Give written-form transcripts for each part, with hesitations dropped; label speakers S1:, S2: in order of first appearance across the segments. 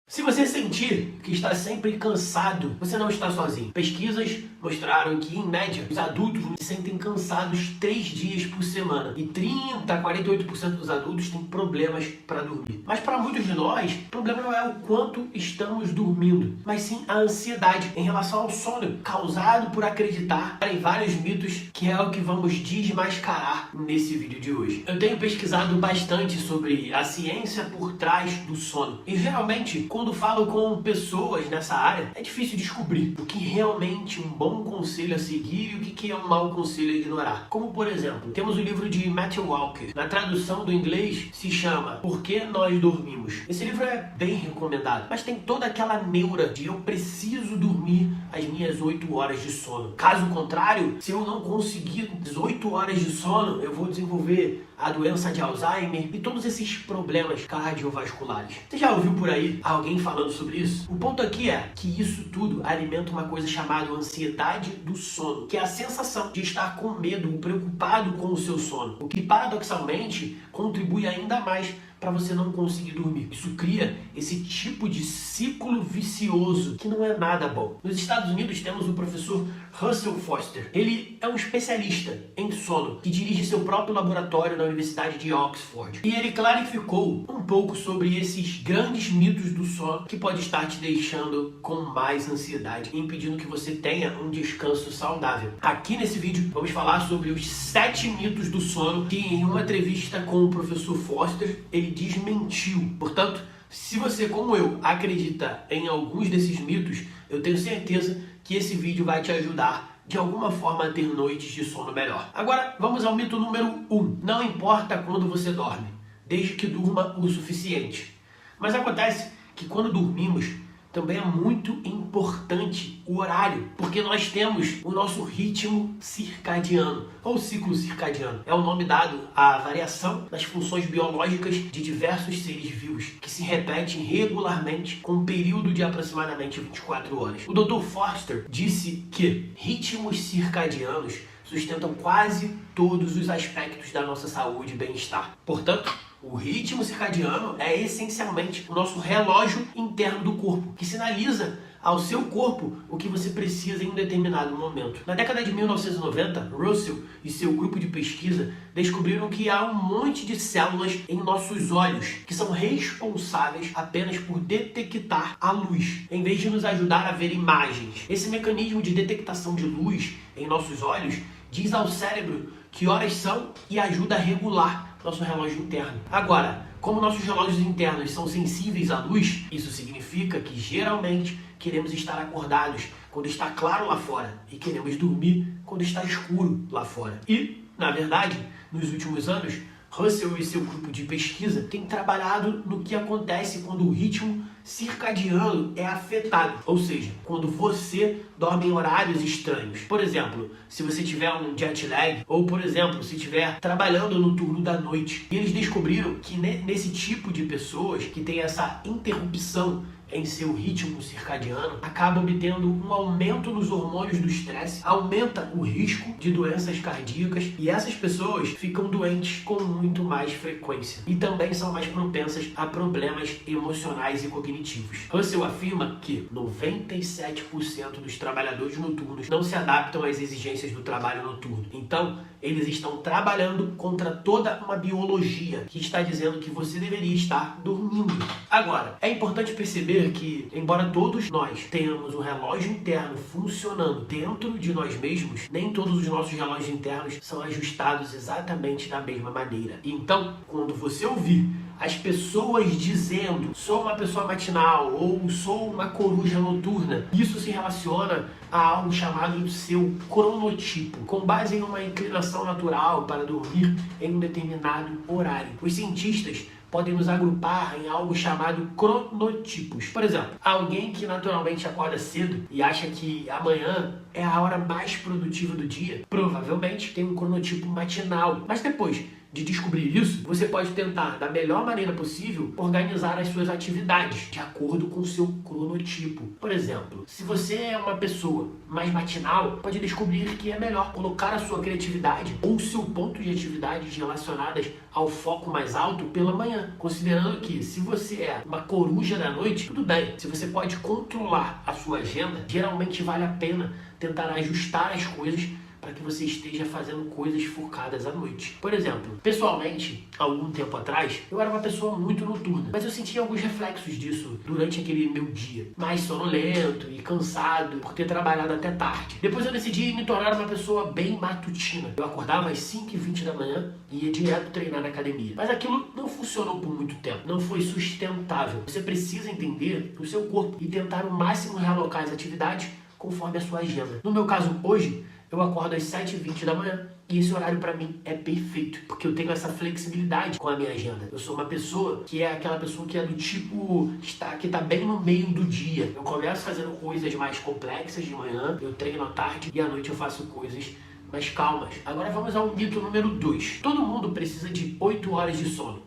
S1: Se você sentir que está sempre cansado, você não está sozinho. Pesquisas mostraram que, em média, os adultos se sentem cansados 3 dias por semana. E 30 a 48% dos adultos têm problemas para dormir. Mas para muitos de nós, o problema não é o quanto estamos dormindo, mas sim a ansiedade em relação ao sono, causado por acreditar em vários mitos, que é o que vamos desmascarar nesse vídeo de hoje. Eu tenho pesquisado bastante sobre a ciência por trás do sono. E geralmente, quando falo com pessoas nessa área, é difícil descobrir o que realmente um bom conselho a seguir e o que é um mau conselho a ignorar. Como, por exemplo, temos o livro de Matthew Walker. Na tradução do inglês, se chama Por que Nós Dormimos? Esse livro é bem recomendado, mas tem toda aquela neura de eu preciso dormir as minhas 8 horas de sono. Caso contrário, se eu não conseguir 18 horas de sono, eu vou desenvolver a doença de Alzheimer e todos esses problemas cardiovasculares. Você já ouviu por aí alguém falando sobre isso? O ponto aqui é que isso tudo alimenta uma coisa chamada ansiedade do sono, que é a sensação de estar com medo ou preocupado com o seu sono, o que paradoxalmente contribui ainda mais para você não conseguir dormir. Isso cria esse tipo de ciclo vicioso que não é nada bom. Nos Estados Unidos temos o professor Russell Foster. Ele é um especialista em sono que dirige seu próprio laboratório na Universidade de Oxford. E ele clarificou um pouco sobre esses grandes mitos do sono que pode estar te deixando com mais ansiedade, impedindo que você tenha um descanso saudável. Aqui nesse vídeo vamos falar sobre os 7 mitos do sono que, em uma entrevista com o professor Foster, ele desmentiu. Portanto, se você, como eu, acredita em alguns desses mitos, eu tenho certeza que esse vídeo vai te ajudar de alguma forma a ter noites de sono melhor. Agora, vamos ao mito número 1. Não importa quando você dorme, desde que durma o suficiente. Mas acontece que quando dormimos, também é muito importante o horário, porque nós temos o nosso ritmo circadiano, ou ciclo circadiano. É o nome dado à variação das funções biológicas de diversos seres vivos, que se repetem regularmente com um período de aproximadamente 24 horas. O Dr. Foster disse que ritmos circadianos sustentam quase todos os aspectos da nossa saúde e bem-estar. Portanto, o ritmo circadiano é essencialmente o nosso relógio interno do corpo, que sinaliza ao seu corpo o que você precisa em um determinado momento. Na década de 1990, Russell e seu grupo de pesquisa descobriram que há um monte de células em nossos olhos que são responsáveis apenas por detectar a luz, em vez de nos ajudar a ver imagens. Esse mecanismo de detectação de luz em nossos olhos diz ao cérebro que horas são e ajuda a regular nosso relógio interno. Agora, como nossos relógios internos são sensíveis à luz, isso significa que geralmente queremos estar acordados quando está claro lá fora e queremos dormir quando está escuro lá fora. E, na verdade, nos últimos anos, Russell e seu grupo de pesquisa têm trabalhado no que acontece quando o ritmo circadiano é afetado, ou seja, quando você dorme em horários estranhos. Por exemplo, se você tiver um jet lag, ou por exemplo, se estiver trabalhando no turno da noite. E eles descobriram que nesse tipo de pessoas que tem essa interrupção em seu ritmo circadiano, acaba obtendo um aumento nos hormônios do estresse, aumenta o risco de doenças cardíacas e essas pessoas ficam doentes com muito mais frequência e também são mais propensas a problemas emocionais e cognitivos. Russell afirma que 97% dos trabalhadores noturnos não se adaptam às exigências do trabalho noturno. Então, eles estão trabalhando contra toda uma biologia que está dizendo que você deveria estar dormindo. Agora, é importante perceber que, embora todos nós tenhamos um relógio interno funcionando dentro de nós mesmos, nem todos os nossos relógios internos são ajustados exatamente da mesma maneira. Então, quando você ouvir as pessoas dizendo sou uma pessoa matinal ou sou uma coruja noturna, isso se relaciona a algo chamado seu cronotipo, com base em uma inclinação natural para dormir em um determinado horário. Os cientistas podem nos agrupar em algo chamado cronotipos. Por exemplo, alguém que naturalmente acorda cedo e acha que amanhã é a hora mais produtiva do dia, provavelmente tem um cronotipo matinal. Mas depois de descobrir isso, você pode tentar, da melhor maneira possível, organizar as suas atividades de acordo com o seu cronotipo. Por exemplo, se você é uma pessoa mais matinal, pode descobrir que é melhor colocar a sua criatividade ou o seu ponto de atividades relacionadas ao foco mais alto pela manhã, considerando que se você é uma coruja da noite, tudo bem. Se você pode controlar a sua agenda, geralmente vale a pena tentar ajustar as coisas para que você esteja fazendo coisas focadas à noite. Por exemplo, pessoalmente, há algum tempo atrás, eu era uma pessoa muito noturna, mas eu sentia alguns reflexos disso durante aquele meu dia, mais sonolento e cansado por ter trabalhado até tarde. Depois eu decidi me tornar uma pessoa bem matutina. Eu acordava às 5h20 da manhã e ia direto treinar na academia. Mas aquilo não funcionou por muito tempo, não foi sustentável. Você precisa entender o seu corpo e tentar o máximo realocar as atividades conforme a sua agenda. No meu caso, hoje, eu acordo às 7h20 da manhã e esse horário para mim é perfeito, porque eu tenho essa flexibilidade com a minha agenda. Eu sou uma pessoa que é aquela pessoa que é do tipo que tá bem no meio do dia. Eu começo fazendo coisas mais complexas de manhã, eu treino à tarde e à noite eu faço coisas mais calmas. Agora vamos ao mito número 2. Todo mundo precisa de 8 horas de sono.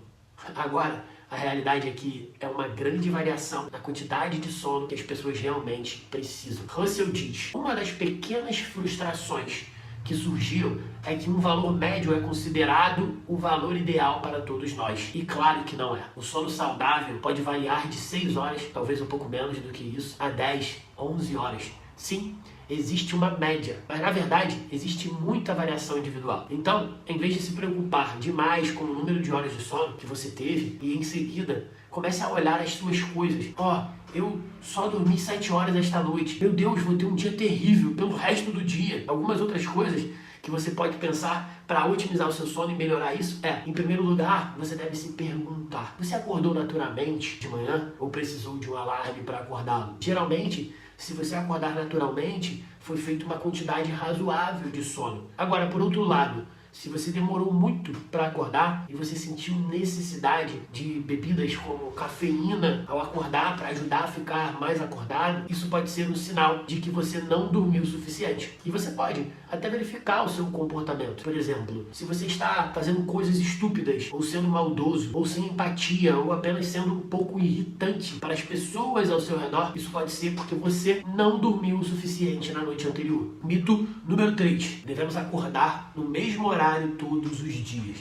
S1: Agora, a realidade é que é uma grande variação na quantidade de sono que as pessoas realmente precisam. Russell diz, uma das pequenas frustrações que surgiram é que um valor médio é considerado o valor ideal para todos nós. E claro que não é. O sono saudável pode variar de 6 horas, talvez um pouco menos do que isso, a 10, 11 horas. Sim, existe uma média, mas na verdade existe muita variação individual. Então, em vez de se preocupar demais com o número de horas de sono que você teve e em seguida comece a olhar as suas coisas. Eu só dormi 7 horas esta noite. Meu Deus, vou ter um dia terrível pelo resto do dia. Algumas outras coisas que você pode pensar para otimizar o seu sono e melhorar isso em primeiro lugar, você deve se perguntar: você acordou naturalmente de manhã ou precisou de um alarme para acordá-lo? Geralmente, se você acordar naturalmente, foi feita uma quantidade razoável de sono. Agora, por outro lado, se você demorou muito para acordar e você sentiu necessidade de bebidas como cafeína ao acordar para ajudar a ficar mais acordado, isso pode ser um sinal de que você não dormiu o suficiente. E você pode até verificar o seu comportamento. Por exemplo, se você está fazendo coisas estúpidas, ou sendo maldoso, ou sem empatia, ou apenas sendo um pouco irritante para as pessoas ao seu redor, isso pode ser porque você não dormiu o suficiente na noite anterior. Mito número 3. Devemos acordar no mesmo horário todos os dias.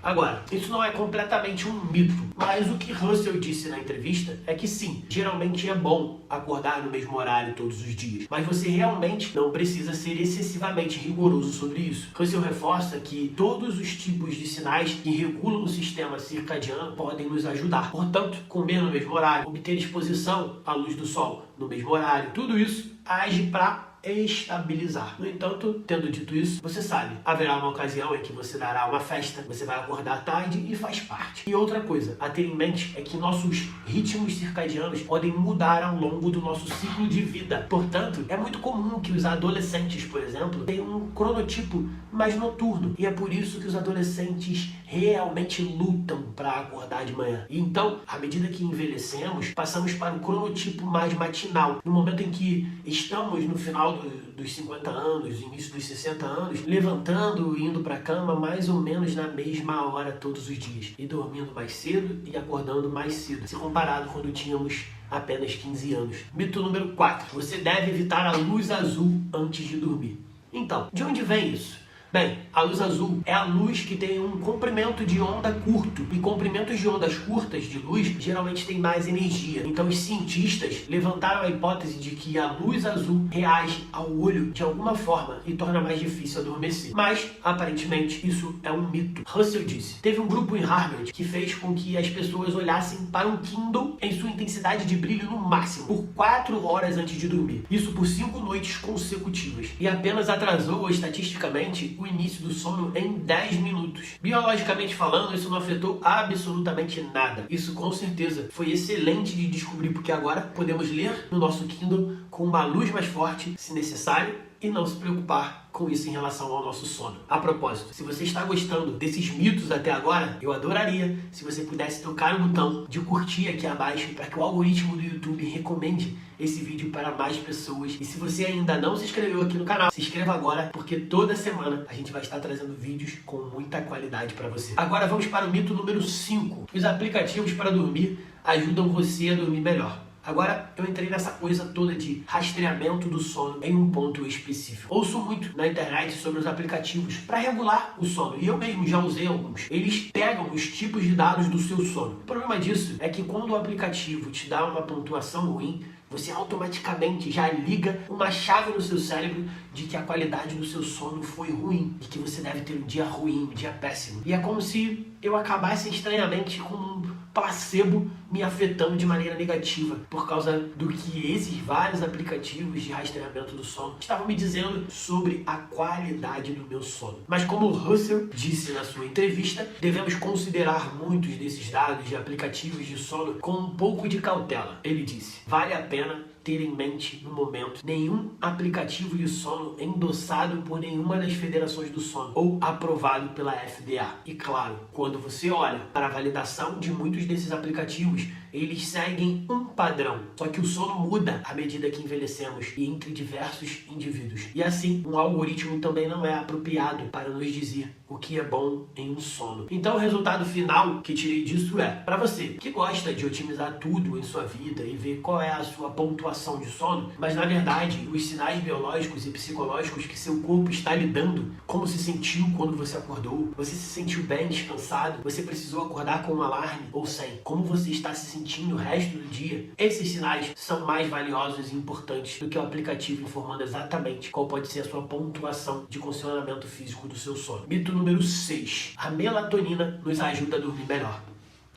S1: Agora, isso não é completamente um mito, mas o que Russell disse na entrevista é que sim, geralmente é bom acordar no mesmo horário todos os dias, mas você realmente não precisa ser excessivamente rigoroso sobre isso. Russell reforça que todos os tipos de sinais que regulam o sistema circadiano podem nos ajudar. Portanto, comer no mesmo horário, obter exposição à luz do sol no mesmo horário, tudo isso age para estabilizar. No entanto, tendo dito isso, você sabe, haverá uma ocasião em que você dará uma festa, você vai acordar tarde e faz parte. E outra coisa a ter em mente é que nossos ritmos circadianos podem mudar ao longo do nosso ciclo de vida. Portanto, é muito comum que os adolescentes, por exemplo, tenham um cronotipo mais noturno. E é por isso que os adolescentes realmente lutam para acordar de manhã. E então, à medida que envelhecemos, passamos para o cronotipo mais matinal. No momento em que estamos no final dos 50 anos, início dos 60 anos, levantando e indo para a cama mais ou menos na mesma hora todos os dias. E dormindo mais cedo e acordando mais cedo, se comparado quando tínhamos apenas 15 anos. Mito número 4. Você deve evitar a luz azul antes de dormir. Então, de onde vem isso? Bem, a luz azul é a luz que tem um comprimento de onda curto, e comprimentos de ondas curtas de luz geralmente têm mais energia. Então os cientistas levantaram a hipótese de que a luz azul reage ao olho de alguma forma e torna mais difícil adormecer. Mas, aparentemente, isso é um mito. Russell disse, teve um grupo em Harvard que fez com que as pessoas olhassem para um Kindle em sua intensidade de brilho no máximo, por 4 horas antes de dormir. Isso por 5 noites consecutivas. E apenas atrasou, estatisticamente, o início do sono em 10 minutos. Biologicamente falando, isso não afetou absolutamente nada. Isso com certeza foi excelente de descobrir, porque agora podemos ler no nosso Kindle com uma luz mais forte, se necessário, e não se preocupar com isso em relação ao nosso sono. A propósito, se você está gostando desses mitos até agora, eu adoraria se você pudesse tocar no botão de curtir aqui abaixo para que o algoritmo do YouTube recomende esse vídeo para mais pessoas. E se você ainda não se inscreveu aqui no canal, se inscreva agora, porque toda semana a gente vai estar trazendo vídeos com muita qualidade para você. Agora vamos para o mito número 5. Os aplicativos para dormir ajudam você a dormir melhor. Agora, eu entrei nessa coisa toda de rastreamento do sono em um ponto específico. Ouço muito na internet sobre os aplicativos para regular o sono, e eu mesmo já usei alguns. Eles pegam os tipos de dados do seu sono. O problema disso é que quando o aplicativo te dá uma pontuação ruim, você automaticamente já liga uma chave no seu cérebro de que a qualidade do seu sono foi ruim, de que você deve ter um dia ruim, um dia péssimo. E é como se eu acabasse estranhamente com um placebo me afetando de maneira negativa por causa do que esses vários aplicativos de rastreamento do sono estavam me dizendo sobre a qualidade do meu sono. Mas como o Russell disse na sua entrevista, devemos considerar muitos desses dados de aplicativos de sono com um pouco de cautela. Ele disse: vale a pena ter em mente no momento nenhum aplicativo de sono endossado por nenhuma das federações do sono ou aprovado pela FDA. E claro, quando você olha para a validação de muitos desses aplicativos, eles seguem um padrão, só que o sono muda à medida que envelhecemos e entre diversos indivíduos. E assim, um algoritmo também não é apropriado para nos dizer o que é bom em um sono. Então o resultado final que tirei disso é, para você que gosta de otimizar tudo em sua vida e ver qual é a sua pontuação de sono, mas na verdade os sinais biológicos e psicológicos que seu corpo está lhe dando, como se sentiu quando você acordou, você se sentiu bem, descansado, você precisou acordar com um alarme ou sem, como você está se sentindo o resto do dia, esses sinais são mais valiosos e importantes do que o aplicativo informando exatamente qual pode ser a sua pontuação de condicionamento físico do seu sono. Mito número 6. A melatonina nos ajuda a dormir melhor.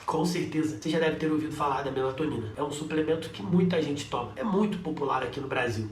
S1: Com certeza, você já deve ter ouvido falar da melatonina. É um suplemento que muita gente toma. É muito popular aqui no Brasil.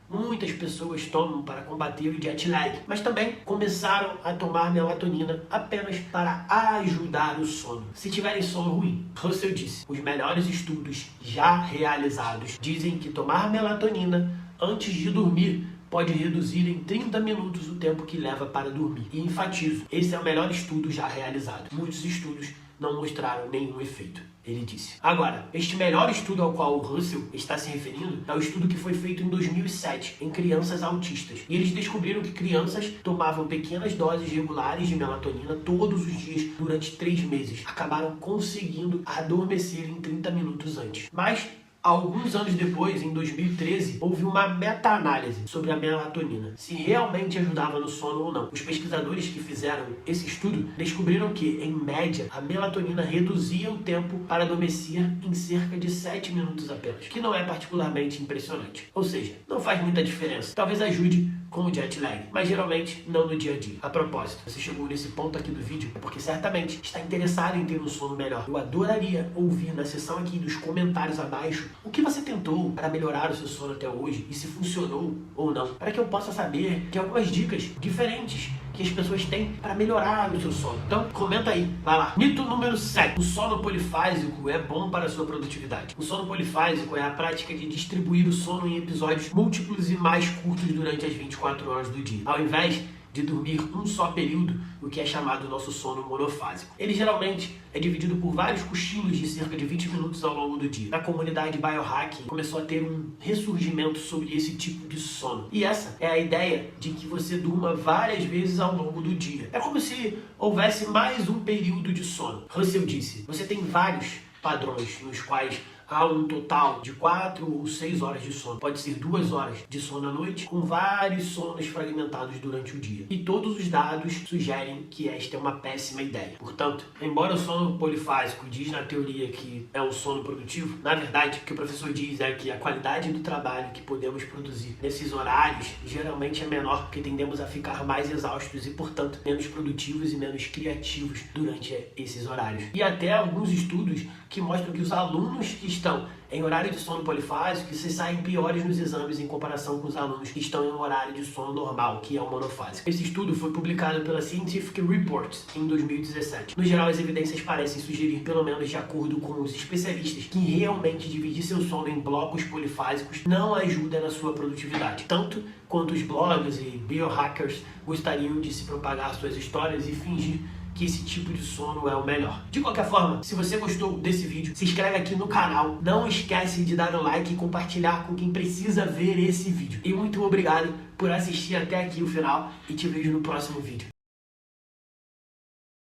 S1: Muitas pessoas tomam para combater o jet lag, mas também começaram a tomar melatonina apenas para ajudar o sono. Se tiverem sono ruim, Russell disse, os melhores estudos já realizados dizem que tomar melatonina antes de dormir pode reduzir em 30 minutos o tempo que leva para dormir. E enfatizo, esse é o melhor estudo já realizado. Muitos estudos não mostraram nenhum efeito, ele disse. Agora, este melhor estudo ao qual o Russell está se referindo é o estudo que foi feito em 2007 em crianças autistas. E eles descobriram que crianças tomavam pequenas doses regulares de melatonina todos os dias durante 3 meses. Acabaram conseguindo adormecer em 30 minutos antes. Mas alguns anos depois, em 2013, houve uma meta-análise sobre a melatonina, se realmente ajudava no sono ou não. Os pesquisadores que fizeram esse estudo descobriram que, em média, a melatonina reduzia o tempo para adormecer em cerca de 7 minutos apenas, que não é particularmente impressionante. Ou seja, não faz muita diferença. Talvez ajude com o jet lag, mas geralmente não no dia a dia. A propósito, você chegou nesse ponto aqui do vídeo porque certamente está interessado em ter um sono melhor. Eu adoraria ouvir na seção aqui dos comentários abaixo o que você tentou para melhorar o seu sono até hoje e se funcionou ou não, para que eu possa saber que algumas dicas diferentes que as pessoas têm para melhorar o seu sono. Então, comenta aí, vai lá. Mito número 7. O sono polifásico é bom para a sua produtividade. O sono polifásico é a prática de distribuir o sono em episódios múltiplos e mais curtos durante as 24 horas do dia, ao invés de dormir um só período, o que é chamado nosso sono monofásico. Ele geralmente é dividido por vários cochilos de cerca de 20 minutos ao longo do dia. Na comunidade biohacking começou a ter um ressurgimento sobre esse tipo de sono. E essa é a ideia de que você durma várias vezes ao longo do dia. É como se houvesse mais um período de sono. Russell disse, você tem vários padrões nos quais há um total de 4 ou 6 horas de sono. Pode ser 2 horas de sono à noite, com vários sonos fragmentados durante o dia. E todos os dados sugerem que esta é uma péssima ideia. Portanto, embora o sono polifásico diz na teoria que é um sono produtivo, na verdade, o que o professor diz é que a qualidade do trabalho que podemos produzir nesses horários geralmente é menor, porque tendemos a ficar mais exaustos e, portanto, menos produtivos e menos criativos durante esses horários. E até alguns estudos que mostram que os alunos que estão em horário de sono polifásico se saem piores nos exames em comparação com os alunos que estão em um horário de sono normal, que é o monofásico. Esse estudo foi publicado pela Scientific Reports em 2017. No geral, as evidências parecem sugerir, pelo menos de acordo com os especialistas, que realmente dividir seu sono em blocos polifásicos não ajuda na sua produtividade, tanto quanto os blogs e biohackers gostariam de se propagar suas histórias e fingir que esse tipo de sono é o melhor. De qualquer forma, se você gostou desse vídeo, se inscreve aqui no canal, não esquece de dar o like e compartilhar com quem precisa ver esse vídeo. E muito obrigado por assistir até aqui o final e te vejo no próximo vídeo.